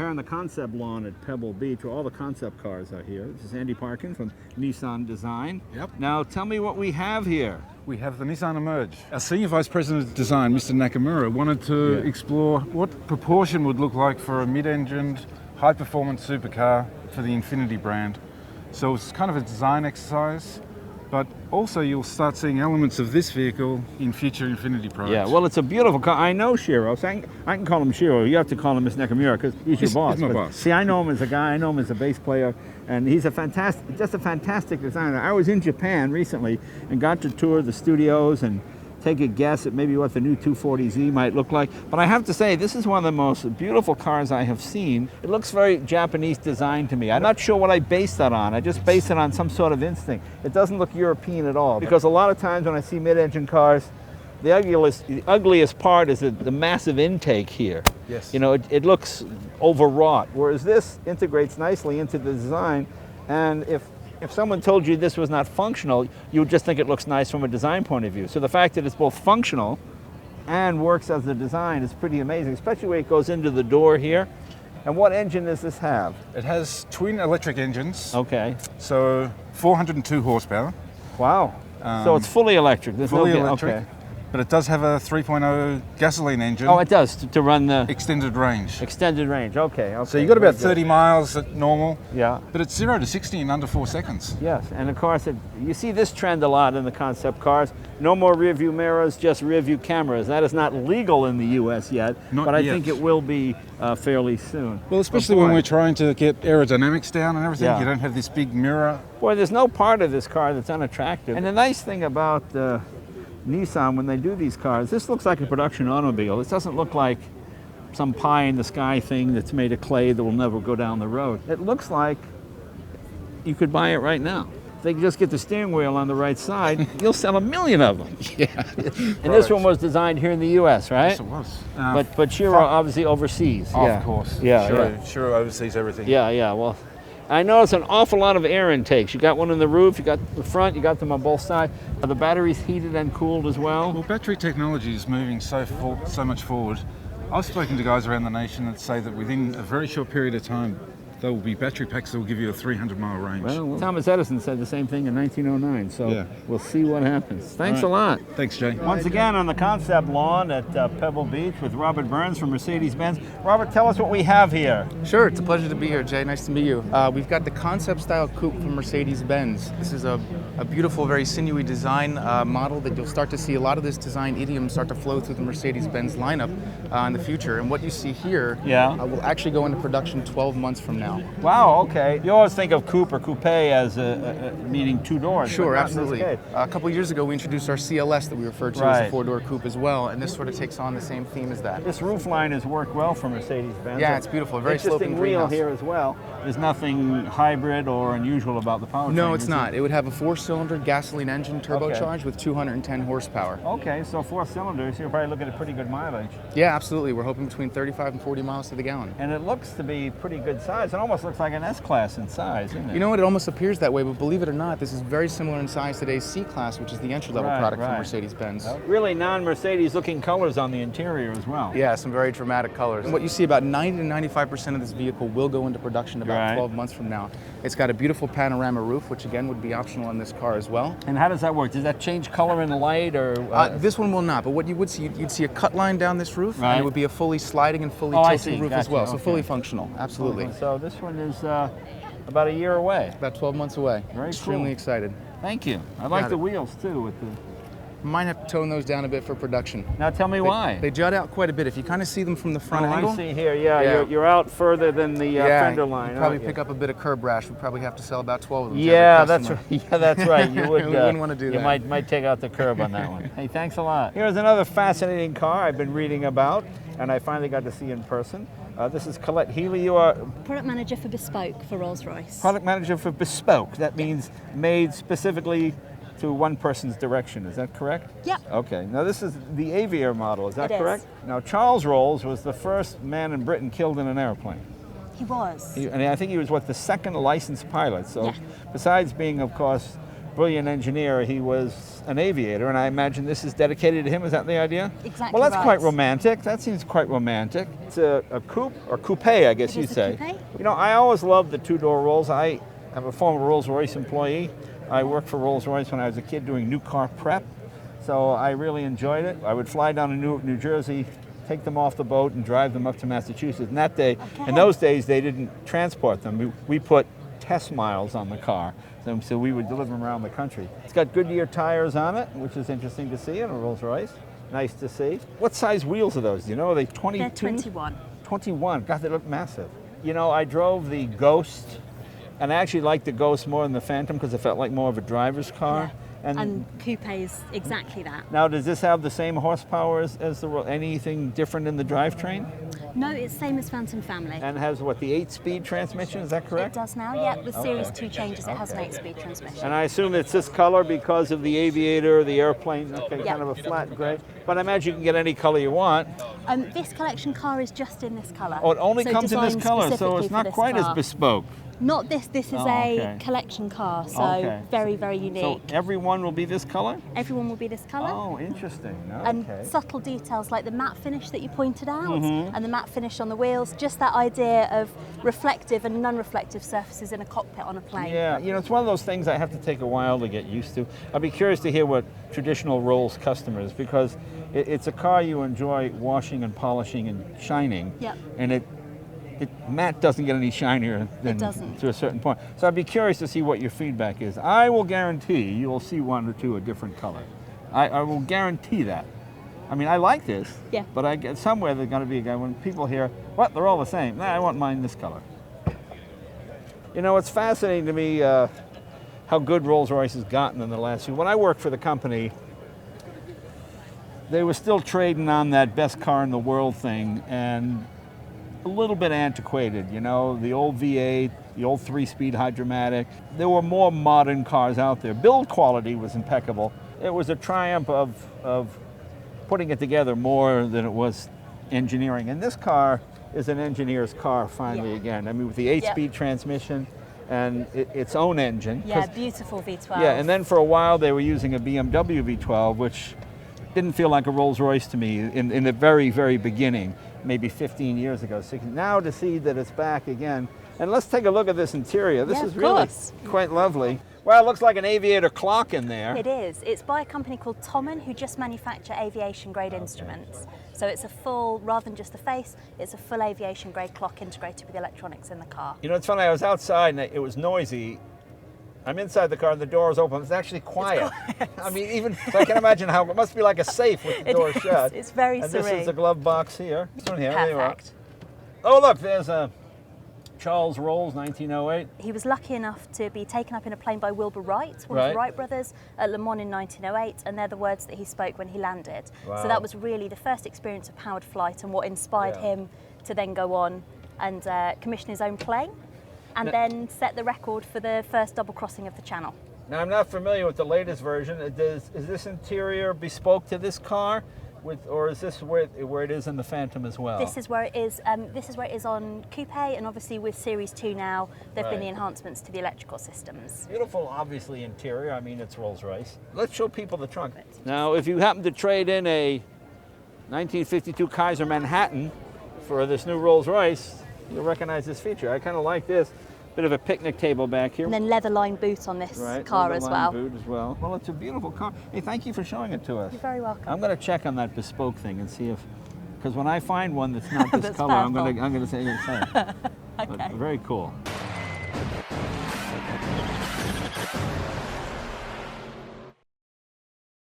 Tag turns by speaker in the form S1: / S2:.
S1: here on the concept lawn at Pebble Beach where all the concept cars are here. This is Andy Parkin from Nissan Design.
S2: Yep.
S1: Now tell me what we have here.
S2: We have the Nissan Emerge. Our Senior Vice President of Design, Mr. Nakamura, wanted to explore what proportion would look like for a mid-engined, high-performance supercar for the Infiniti brand. So it's kind of a design exercise, but also you'll start seeing elements of this vehicle in future Infiniti products.
S1: Yeah, well, it's a beautiful car. I know Shiro, so I can call him Shiro. You have to call him Mr. Nakamura because he's your boss.
S2: He's my boss.
S1: See, I know him as a guy. I know him as a bass player, and he's just a fantastic designer. I was in Japan recently and got to tour the studios and take a guess at maybe what the new 240Z might look like. But I have to say, this is one of the most beautiful cars I have seen. It looks very Japanese design to me. I'm not sure what I base that on. I just base it on some sort of instinct. It doesn't look European at all. Because a lot of times when I see mid-engine cars, the ugliest part is the massive intake here.
S2: Yes.
S1: You know, it looks overwrought, whereas this integrates nicely into the design. And if someone told you this was not functional, you would just think it looks nice from a design point of view. So the fact that it's both functional and works as a design is pretty amazing, especially when it goes into the door here. And what engine does this have?
S2: It has twin electric engines.
S1: Okay.
S2: So 402 horsepower.
S1: Wow. So it's fully electric. There's
S2: Fully
S1: no
S2: electric.
S1: Okay.
S2: But it does have a 3.0 gasoline engine.
S1: Oh, it does, to run the
S2: extended range.
S1: extended range. Okay.
S2: So you got about 30 miles at normal.
S1: Yeah.
S2: But it's 0 to 60 in under 4 seconds.
S1: Yes, and of course, you see this trend a lot in the concept cars. No more rear view mirrors, just rear view cameras. That is not legal in the U.S. yet,
S2: Not
S1: but I
S2: yet.
S1: think it will be fairly soon.
S2: Well, especially when we're trying to get aerodynamics down and everything.
S1: Yeah.
S2: You don't have this big mirror.
S1: Boy, there's no part of this car that's unattractive. And the nice thing about Nissan, when they do these cars, this looks like a production automobile. This doesn't look like some pie-in-the-sky thing that's made of clay that will never go down the road. It looks like you could buy it right now. If they could just get the steering wheel on the right side, you'll sell 1 million of them.
S2: Yeah.
S1: And this one was designed here in the U.S., right?
S2: Yes, it was.
S1: But Shiro obviously overseas.
S2: Of course.
S1: Yeah,
S2: Sure oversees everything.
S1: yeah. Well, I noticed an awful lot of air intakes. You got one in the roof, you got the front, you got them on both sides. Are the batteries heated and cooled as well?
S2: Well, battery technology is moving so much forward. I've spoken to guys around the nation that say that within a very short period of time, there will be battery packs that will give you a 300-mile range.
S1: Well, Thomas Edison said the same thing in 1909, so we'll see what happens. Thanks a lot.
S2: Thanks, Jay.
S1: Once again on the concept lawn at Pebble Beach with Robert Burns from Mercedes-Benz. Robert, tell us what we have here.
S3: Sure, it's a pleasure to be here, Jay. Nice to meet you. We've got the concept style coupe from Mercedes-Benz. This is a beautiful, very sinewy design model that you'll start to see a lot of this design idiom start to flow through the Mercedes-Benz lineup in the future. And what you see here will actually go into production 12 months from now.
S1: Wow, okay. You always think of coupe or coupe as meaning two doors.
S3: Sure, absolutely. A couple years ago, we introduced our CLS that we referred to as a four-door coupe as well, and this sort of takes on the same theme as that.
S1: This roof line has worked well for Mercedes-Benz.
S3: Yeah, it's beautiful. Very sloping
S1: wheel
S3: greenhouse.
S1: here as well. There's nothing hybrid or unusual about the powertrain.
S3: No, it's not. It would have a 4-cylinder gasoline engine turbocharged with 210 horsepower.
S1: Okay, so 4 cylinders, you're probably looking at pretty good mileage.
S3: Yeah, absolutely. We're hoping between 35 and 40 miles to the gallon.
S1: And it looks to be pretty good size. It almost looks like an S-Class in size, isn't it?
S3: You know what? It almost appears that way, but believe it or not, this is very similar in size to today's C-Class, which is the entry-level product from Mercedes-Benz.
S1: Really non-Mercedes looking colors on the interior as well.
S3: Yeah, some very dramatic colors. And what you see, about 90 to 95% of this vehicle will go into production about 12 months from now. It's got a beautiful panorama roof, which again would be optional in this car as well.
S1: And how does that work? Does that change color in the light or?
S3: This one will not, but what you would see, you'd see a cut line down this roof, and it would be a fully sliding and fully tilting roof as well, so fully functional, absolutely.
S1: So this one is about a year away.
S3: About 12 months away.
S1: Very
S3: Extremely excited.
S1: Thank you. I like the wheels too with the.
S3: Might have to tone those down a bit for production.
S1: Now tell me why.
S3: They jut out quite a bit. If you kind of see them from the front angle.
S1: I see here, you're out further than the fender line.
S3: You'd probably pick up a bit of curb rash. We'd probably have to sell about 12 of them.
S1: Yeah, that's right. Yeah, that's right. You would.
S3: We wouldn't want to do that.
S1: You might take out the curb on that one. Hey, thanks a lot. Here's another fascinating car I've been reading about, and I finally got to see in person. This is Colette Healy. You are
S4: product manager for Bespoke for Rolls-Royce.
S1: Product manager for Bespoke. That means made specifically to one person's direction. Is that correct?
S4: Yep.
S1: Okay. Now this is the Aviator model. Is that correct? Now Charles Rolls was the first man in Britain killed in an airplane.
S4: He was.
S1: And I think he was the second licensed pilot. So besides being, of course, brilliant engineer, he was an aviator, and I imagine this is dedicated to him. Is that the idea?
S4: Exactly.
S1: Well, that's
S4: right.
S1: quite romantic. That seems quite romantic. It's a coupe, or coupe, I guess
S4: It
S1: you'd
S4: is a
S1: say.
S4: coupe.
S1: You know, I always loved the two-door Rolls. I am a former Rolls-Royce employee. I worked for Rolls-Royce when I was a kid doing new car prep, so I really enjoyed it. I would fly down to Newark, New Jersey, take them off the boat and drive them up to Massachusetts. And that day, in those days, they didn't transport them. We put test miles on the car, so we would deliver them around the country. It's got Goodyear tires on it, which is interesting to see in a Rolls-Royce. Nice to see. What size wheels are those? Do you know? Are they 22?
S4: They're 21.
S1: 21. God, they look massive. You know, I drove the Ghost, and I actually liked the Ghost more than the Phantom because it felt like more of a driver's car.
S4: And coupe is exactly that.
S1: Now, does this have the same horsepower as anything different in the drivetrain?
S4: No, it's same as Phantom Family.
S1: And has what, the 8-speed transmission? Is that
S4: It
S1: correct?
S4: does now, yeah. With Series 2 changes, it has an 8-speed transmission.
S1: And I assume it's this color because of the Aviator, the airplane, okay,
S4: Yeah.
S1: kind of a flat gray. But I imagine you can get any color you want.
S4: This collection car is just in this colour.
S1: Oh, it only
S4: So
S1: comes in this
S4: designed
S1: color, so
S4: specifically
S1: it's
S4: for
S1: not
S4: this
S1: quite as
S4: car.
S1: bespoke.
S4: Not this. This is
S1: Oh,
S4: a
S1: okay.
S4: collection car, so
S1: Okay.
S4: very, very unique.
S1: So everyone will be this color?
S4: Everyone will be this colour.
S1: Oh, interesting.
S4: And
S1: Okay.
S4: subtle details like the matte finish that you pointed out
S1: Mm-hmm.
S4: and the matte finish on the wheels, just that idea of reflective and non-reflective surfaces in a cockpit on a plane.
S1: Yeah, you know, it's one of those things I have to take a while to get used to. I'd be curious to hear what traditional Rolls customers, because it's a car you enjoy washing and polishing and shining.
S4: Yep.
S1: And matte doesn't get any shinier than
S4: doesn't.
S1: to a certain point. So I'd be curious to see what your feedback is. I will guarantee you will see one or two a different color. I will guarantee that. I mean, I like this,
S4: Yeah.
S1: but I get somewhere there's going to be a guy when people hear, what, they're all the same. Nah, I want mine this color. You know, it's fascinating to me how good Rolls-Royce has gotten in the last few. When I worked for the company, they were still trading on that best car in the world thing, and a little bit antiquated, you know, the old V8, the old 3-speed Hydromatic. There were more modern cars out there. Build quality was impeccable. It was a triumph of putting it together more than it was engineering. And this car is an engineer's car finally again. I mean, with the 8-speed transmission and its own engine.
S4: Yeah, beautiful V12.
S1: Yeah, and then for a while they were using a BMW V12, which didn't feel like a Rolls-Royce to me in the very, very beginning, maybe 15 years ago. So now to see that it's back again. And let's take a look at this interior. This
S4: Yeah,
S1: is
S4: of
S1: really
S4: course.
S1: quite lovely. Well, it looks like an Aviator clock in there.
S4: It is. It's by a company called Thomann, who just manufacture aviation-grade instruments. So it's a full, rather than just the face, it's a full aviation-grade clock integrated with the electronics in the car.
S1: You know, it's funny, I was outside and it was noisy. I'm inside the car and the door's open. It's actually quiet. I mean, even, so I can imagine how, it must be like a safe with the door shut.
S4: It's very
S1: and
S4: serene.
S1: this is the glove box here. This one here, there you are.
S4: Perfect.
S1: Oh, look, there's a Charles Rolls, 1908.
S4: He was lucky enough to be taken up in a plane by Wilbur Wright, one of the Wright brothers, at Le Mans in 1908, and they're the words that he spoke when he landed.
S1: Wow.
S4: So that was really the first experience of powered flight and what inspired him to then go on and commission his own plane and then set the record for the first double crossing of the Channel.
S1: Now, I'm not familiar with the latest version. Is this interior bespoke to this car? Or is this where it is in the Phantom as well?
S4: This is where it is. This is where it is on Coupe, and obviously with Series 2 now, there've been the enhancements to the electrical systems.
S1: Beautiful, obviously, interior. I mean, it's Rolls-Royce. Let's show people the trunk. Now, if you happen to trade in a 1952 Kaiser Manhattan for this new Rolls-Royce, you'll recognize this feature. I kind of like this. Bit of a picnic table back here.
S4: And then leather-lined boot on this car as well.
S1: Boot as well. Well, it's a beautiful car. Hey, thank you for showing it to us.
S4: You're very welcome.
S1: I'm going to check on that bespoke thing and see if, because when I find one that's not this
S4: That's
S1: color, I'm
S4: purple.
S1: going to say the same.
S4: Okay.
S1: But very cool.